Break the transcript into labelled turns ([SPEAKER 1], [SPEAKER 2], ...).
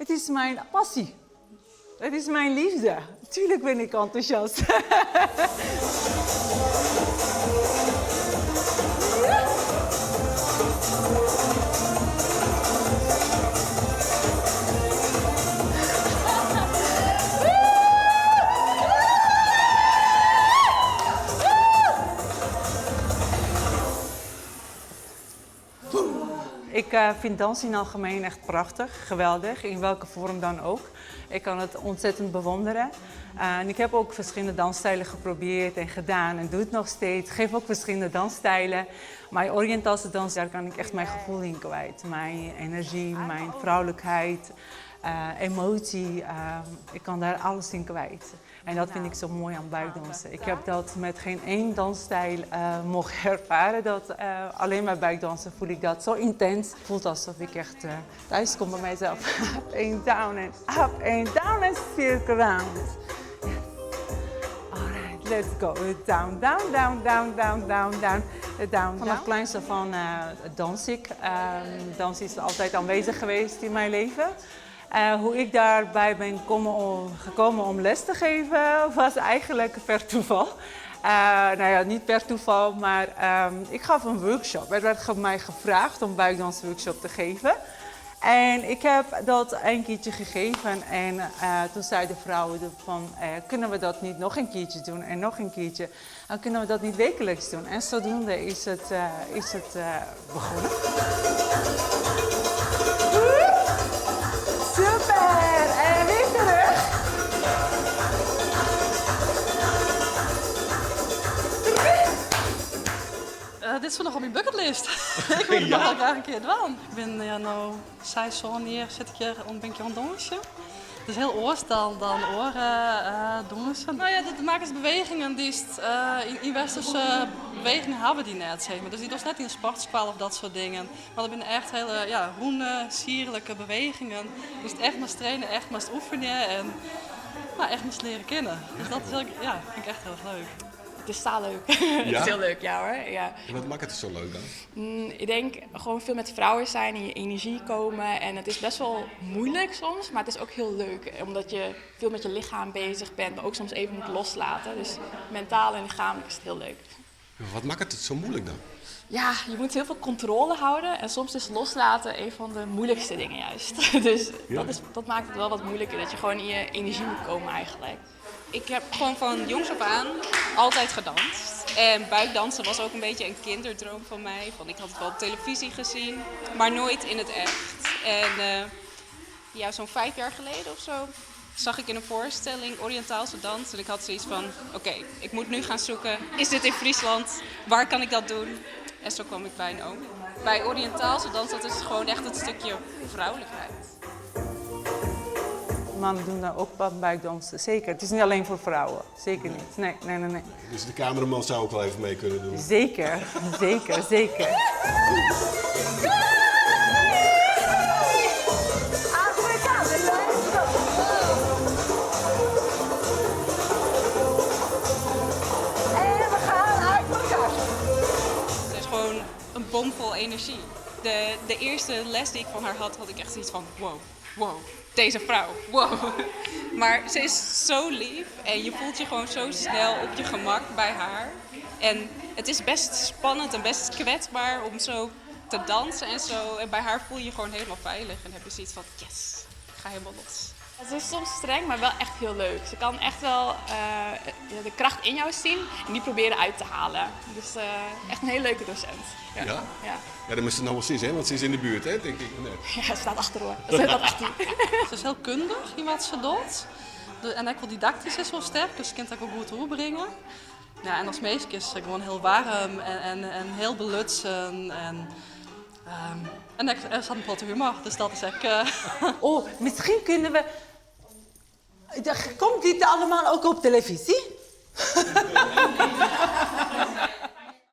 [SPEAKER 1] Het is mijn passie. Het is mijn liefde. Tuurlijk ben ik enthousiast. Ik vind dans in het algemeen echt prachtig, geweldig, in welke vorm dan ook. Ik kan het ontzettend bewonderen. En ik heb ook verschillende dansstijlen geprobeerd en gedaan en doe het nog steeds. Ik geef ook verschillende dansstijlen. Maar Oriëntaalse dans, daar kan ik echt mijn gevoel in kwijt. Mijn energie, mijn vrouwelijkheid, emotie. Ik kan daar alles in kwijt. En dat vind ik zo mooi aan buikdansen. Ik heb dat met geen één dansstijl mogen ervaren. Alleen bij buikdansen voel ik dat zo intens. Het voelt alsof ik echt thuis kom bij mijzelf. Up and down and up and down and circle round. Yes. Alright, let's go. Down, down, down, down, down, down, down. Down. Vanaf kleins af aan dans ik. Dans is altijd aanwezig geweest in mijn leven. Hoe ik daarbij ben gekomen om les te geven, was eigenlijk per toeval. Nou ja, niet per toeval, maar ik gaf een workshop. Er werd mij gevraagd om buikdansworkshop te geven. En ik heb dat een keertje gegeven en toen zeiden de vrouwen van, kunnen we dat niet nog een keertje doen en nog een keertje? Dan kunnen we dat niet wekelijks doen. En zodoende is het begonnen. Super! En weer terug.
[SPEAKER 2] Dit is nog op mijn bucketlist. Ik wil nog wel graag een keer doen. Ik ben nu 6 jaar hier, zit ik hier en ben ik aan het dansen. Het is heel anders dan oren dansen. Nou ja, de makers bewegingen die in westerse bewegingen hebben die net, zeg maar. Dus die doen net in een sportschool of dat soort dingen. Maar dat zijn echt hele roende, sierlijke bewegingen. Dus echt maar trainen, echt maar oefenen en echt maar leren kennen. Dus dat is vind ik echt heel erg leuk.
[SPEAKER 3] Het is taal leuk.
[SPEAKER 4] Ja?
[SPEAKER 3] Het is heel leuk, ja hoor. Ja.
[SPEAKER 4] En wat maakt het zo leuk dan?
[SPEAKER 3] Ik denk gewoon veel met vrouwen zijn, in je energie komen. En het is best wel moeilijk soms, maar het is ook heel leuk. Omdat je veel met je lichaam bezig bent, maar ook soms even moet loslaten. Dus mentaal en lichamelijk is het heel leuk.
[SPEAKER 4] Wat maakt het zo moeilijk dan?
[SPEAKER 3] Ja, je moet heel veel controle houden. En soms is loslaten een van de moeilijkste dingen juist. Dus dat maakt het wel wat moeilijker, dat je gewoon in je energie moet komen eigenlijk.
[SPEAKER 5] Ik heb gewoon van jongs af aan altijd gedanst. En buikdansen was ook een beetje een kinderdroom van mij. Ik had het wel op televisie gezien, maar nooit in het echt. En zo'n 5 jaar geleden of zo zag ik in een voorstelling Oriëntaalse dans. En ik had zoiets van, oké, ik moet nu gaan zoeken. Is dit in Friesland? Waar kan ik dat doen? En zo kwam ik bij een oom. Bij Oriëntaalse dans, dat is gewoon echt het stukje vrouwelijkheid.
[SPEAKER 1] Mannen doen daar ook buikdansen, zeker. Het is niet alleen voor vrouwen, zeker niet. Nee.
[SPEAKER 4] Dus de cameraman zou ook wel even mee kunnen doen?
[SPEAKER 1] Zeker.
[SPEAKER 5] Het is gewoon een bomvol energie. De eerste les die ik van haar had ik echt zoiets van wow. Deze vrouw, wow. Maar ze is zo lief en je voelt je gewoon zo snel op je gemak bij haar. En het is best spannend en best kwetsbaar om zo te dansen en zo. En bij haar voel je je gewoon helemaal veilig en heb je zoiets van yes, ik ga helemaal los.
[SPEAKER 3] Ze is soms streng, maar wel echt heel leuk. Ze kan echt wel de kracht in jou zien en die proberen uit te halen. Dus echt een hele leuke docent.
[SPEAKER 4] Ja? Ja, dan moet ze nog wel zien, hè? Want ze is in de buurt, hè? Denk ik. Nee.
[SPEAKER 3] Ja, ze staat achter hoor. Ze staat achter.
[SPEAKER 2] Ze is heel kundig in wat ze doet. En ook wel didactisch is wel sterk, dus ze kan het ook goed overbrengen. Ja, en als meisje is ze gewoon heel warm en heel belutsen. En er zat een potte humor, dus dat is echt...
[SPEAKER 1] Oh, misschien kunnen we... Komt dit allemaal ook op televisie?